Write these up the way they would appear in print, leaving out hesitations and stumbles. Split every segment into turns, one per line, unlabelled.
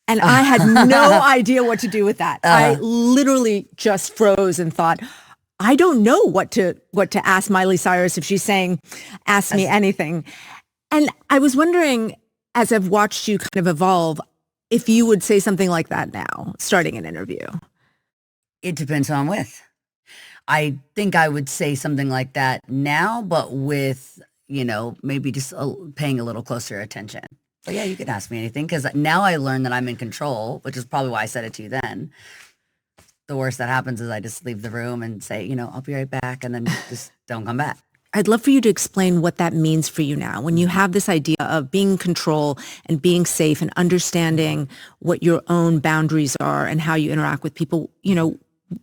And I had no idea what to do with that. I literally just froze and thought, I don't know what to ask Miley Cyrus if she's saying, ask me anything. And I was wondering, as I've watched you kind of evolve, if you would say something like that now, starting an interview.
It depends who I'm with. I think I would say something like that now, but with, maybe just paying a little closer attention. But yeah, you could ask me anything because now I learned that I'm in control, which is probably why I said it to you then. The worst that happens is I just leave the room and say, I'll be right back, and then just don't come back.
I'd love for you to explain what that means for you now. When you have this idea of being in control and being safe and understanding what your own boundaries are and how you interact with people,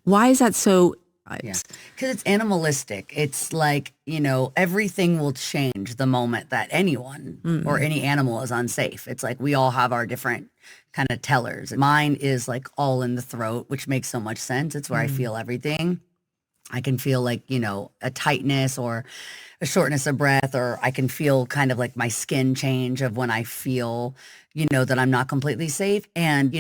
why is that so?
Yeah, because it's animalistic. It's like, everything will change the moment that anyone or any animal is unsafe. It's like we all have our different kind of tellers. Mine is like all in the throat, which makes so much sense. It's where I feel everything. I can feel like, a tightness or a shortness of breath, or I can feel kind of like my skin change of when I feel, that I'm not completely safe. And,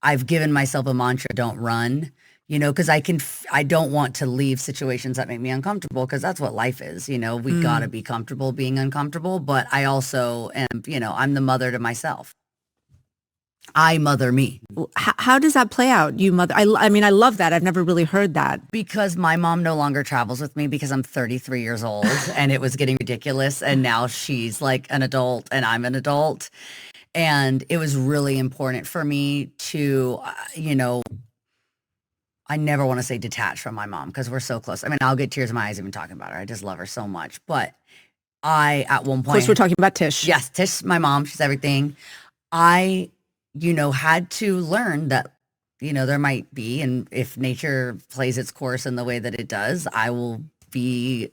I've given myself a mantra, don't run. Because I don't want to leave situations that make me uncomfortable, because that's what life is. We got to be comfortable being uncomfortable. But I also am, I'm the mother to myself. I mother me.
How does that play out? You mother. I mean, I love that. I've never really heard that.
Because my mom no longer travels with me because I'm 33 years old and it was getting ridiculous. And now she's like an adult and I'm an adult. And it was really important for me to, I never want to say detach from my mom because we're so close. I mean, I'll get tears in my eyes even talking about her. I just love her so much. But at one point.
Of course, we're talking about Tish.
Yes, Tish, my mom. She's everything. I had to learn that, there might be, and if nature plays its course in the way that it does, I will be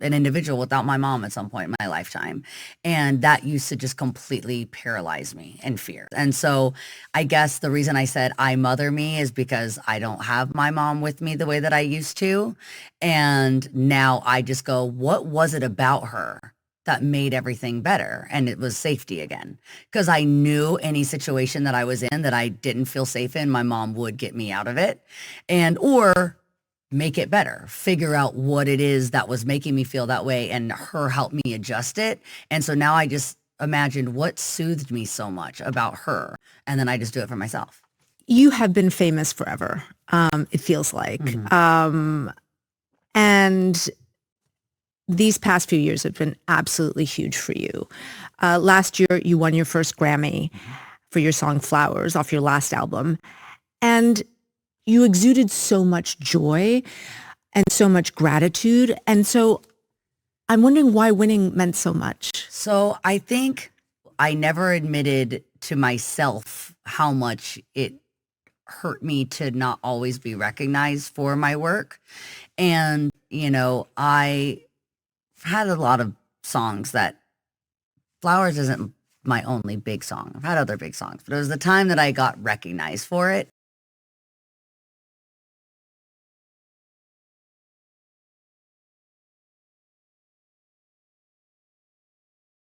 an individual without my mom at some point in my lifetime. And that used to just completely paralyze me in fear. And so I guess the reason I said I mother me is because I don't have my mom with me the way that I used to. And now I just go, what was it about her that made everything better? And it was safety again. Because I knew any situation that I was in that I didn't feel safe in, my mom would get me out of it. Or make it better, figure out what it is that was making me feel that way, and her help me adjust it. And so now I just imagined what soothed me so much about her. And then I just do it for myself.
You have been famous forever. It feels like. And these past few years have been absolutely huge for you. Last year, you won your first Grammy for your song Flowers off your last album. And you exuded so much joy and so much gratitude. And so I'm wondering why winning meant so much.
So I think I never admitted to myself how much it hurt me to not always be recognized for my work. And, I had a lot of songs that Flowers isn't my only big song. I've had other big songs, but it was the time that I got recognized for it.